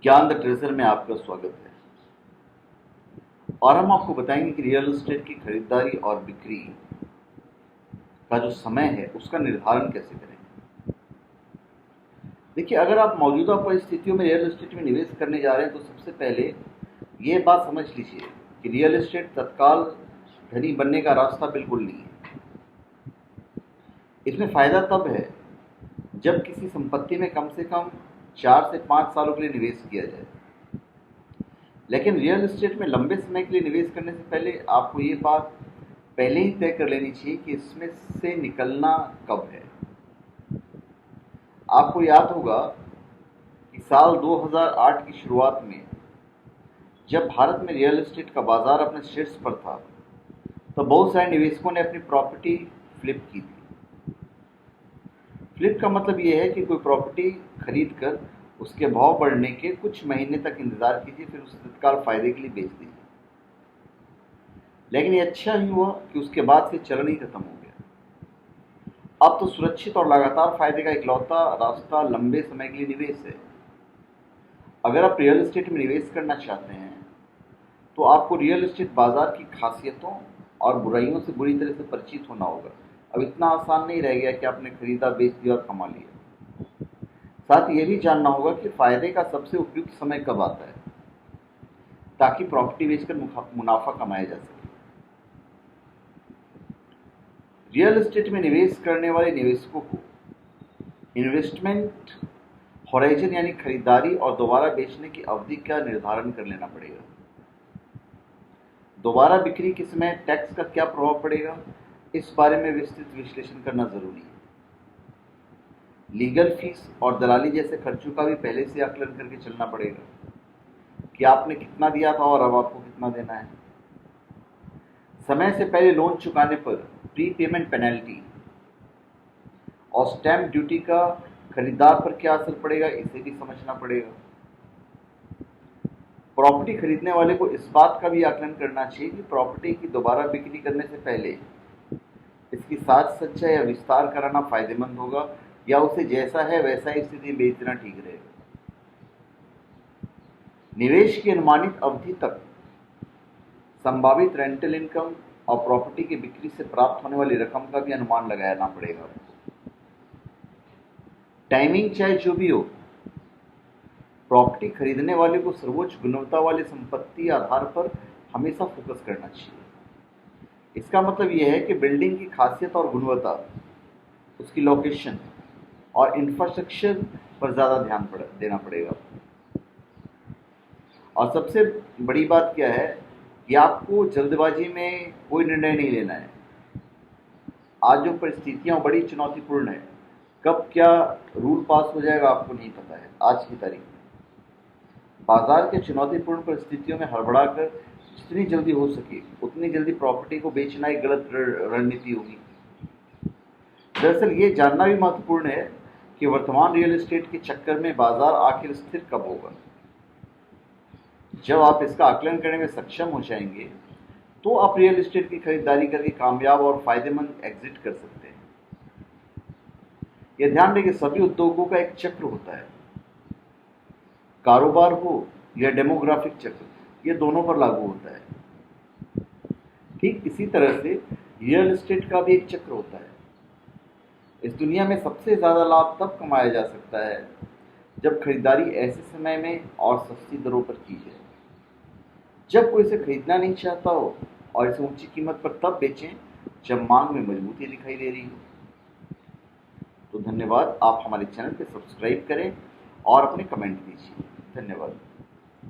ज्ञान the treasure में आपका स्वागत है। और हम आपको बताएंगे कि रियल एस्टेट की खरीदारी और बिक्री का जो समय है उसका निर्धारण कैसे करें। देखिए, अगर आप मौजूदा परिस्थितियों में रियल एस्टेट में निवेश करने जा रहे हैं तो सबसे पहले ये बात समझ लीजिए कि रियल एस्टेट तत्काल धनी बनने का रास्ता बिल्कुल नहीं है। इसमें फ़ायदा तब है जब किसी संपत्ति में कम से कम 4 से 5 सालों के लिए निवेश किया जाए। लेकिन रियल एस्टेट में लंबे समय के लिए निवेश करने से पहले आपको ये बात पहले ही तय कर लेनी चाहिए कि इसमें से निकलना कब है। आपको याद होगा कि साल 2008 की शुरुआत में जब भारत में रियल एस्टेट का बाजार अपने शीर्ष पर था तो बहुत सारे निवेशकों ने अपनी प्रॉपर्टी फ्लिप की थी। फ्लिप का मतलब ये है कि कोई प्रॉपर्टी खरीद कर उसके भाव बढ़ने के कुछ महीने तक इंतजार कीजिए, फिर उसे तत्काल फायदे के लिए बेच दीजिए। लेकिन ये अच्छा ही हुआ कि उसके बाद से चलन ही खत्म हो गया। अब तो सुरक्षित और लगातार फायदे का इकलौता रास्ता लंबे समय के लिए निवेश है। अगर आप रियल एस्टेट में निवेश करना चाहते हैं तो आपको रियल एस्टेट बाजार की खासियतों और बुराइयों से बुरी तरह से परिचित होना होगा। अब इतना आसान नहीं रह गया कि आपने खरीदा, बेच दिया और कमा लिया। साथ ही यह भी जानना होगा कि फायदे का सबसे उपयुक्त समय कब आता है ताकि प्रॉपर्टी बेचकर मुनाफा कमाया जा सके। रियल एस्टेट में निवेश करने वाले निवेशकों को इन्वेस्टमेंट होराइजन यानी खरीदारी और दोबारा बेचने की अवधि का निर्धारण कर लेना पड़ेगा। दोबारा बिक्री के समय टैक्स का क्या प्रभाव पड़ेगा, इस बारे में विस्तृत विश्लेषण करना जरूरी है। लीगल फीस और दलाली जैसे खर्चों का भी पहले से आकलन करके चलना पड़ेगा कि आपने कितना दिया था और अब आपको कितना देना है। समय से पहले लोन चुकाने पर प्री पेमेंट पेनल्टी और स्टैंप ड्यूटी का खरीदार पर क्या असर पड़ेगा, इसे भी समझना पड़ेगा। प्रॉपर्टी खरीदने वाले को इस बात का भी आकलन करना चाहिए कि प्रॉपर्टी की दोबारा बिक्री करने से पहले इसकी साज सज्जा या विस्तार कराना फायदेमंद होगा या उसे जैसा है वैसा ही स्थिति में बेच देना ठीक रहेगा। निवेश की अनुमानित अवधि तक संभावित रेंटल इनकम और प्रॉपर्टी की बिक्री से प्राप्त होने वाली रकम का भी अनुमान लगाना पड़ेगा। टाइमिंग चाहे जो भी हो, प्रॉपर्टी खरीदने वाले को सर्वोच्च गुणवत्ता वाली संपत्ति आधार पर हमेशा फोकस करना चाहिए। इसका मतलब यह है कि बिल्डिंग की खासियत और गुणवत्ता, उसकी लोकेशन और इंफ्रास्ट्रक्चर पर ज़्यादा ध्यान देना पड़ेगा। और सबसे बड़ी बात क्या है कि आपको जल्दबाजी में कोई निर्णय नहीं लेना है। आज जो परिस्थितियाँ बड़ी चुनौतीपूर्ण है, कब क्या रूल पास हो जाएगा आपको नहीं पता है। आज की तारीख में बाजार के चुनौतीपूर्ण परिस्थितियों में हड़बड़ा कर जितनी जल्दी हो सके उतनी जल्दी प्रॉपर्टी को बेचना एक गलत रणनीति होगी। दरअसल ये जानना भी महत्वपूर्ण है कि वर्तमान रियल एस्टेट के चक्कर में बाजार आखिर स्थिर कब होगा। जब आप इसका आकलन करने में सक्षम हो जाएंगे तो आप रियल एस्टेट की खरीदारी करके कामयाब और फायदेमंद एग्जिट कर सकते हैं। यह ध्यान रखें कि सभी उद्योगों का एक चक्र होता है, कारोबार हो या डेमोग्राफिक चक्र, ये दोनों पर लागू होता है। ठीक इसी तरह से रियल एस्टेट का भी एक चक्र होता है। इस दुनिया में सबसे ज़्यादा लाभ तब कमाया जा सकता है जब खरीदारी ऐसे समय में और सस्ती दरों पर की जाए जब कोई इसे खरीदना नहीं चाहता हो, और इसे ऊंची कीमत पर तब बेचें जब मांग में मजबूती दिखाई दे रही हो। तो धन्यवाद। आप हमारे चैनल पे सब्सक्राइब करें और अपने कमेंट दीजिए। धन्यवाद।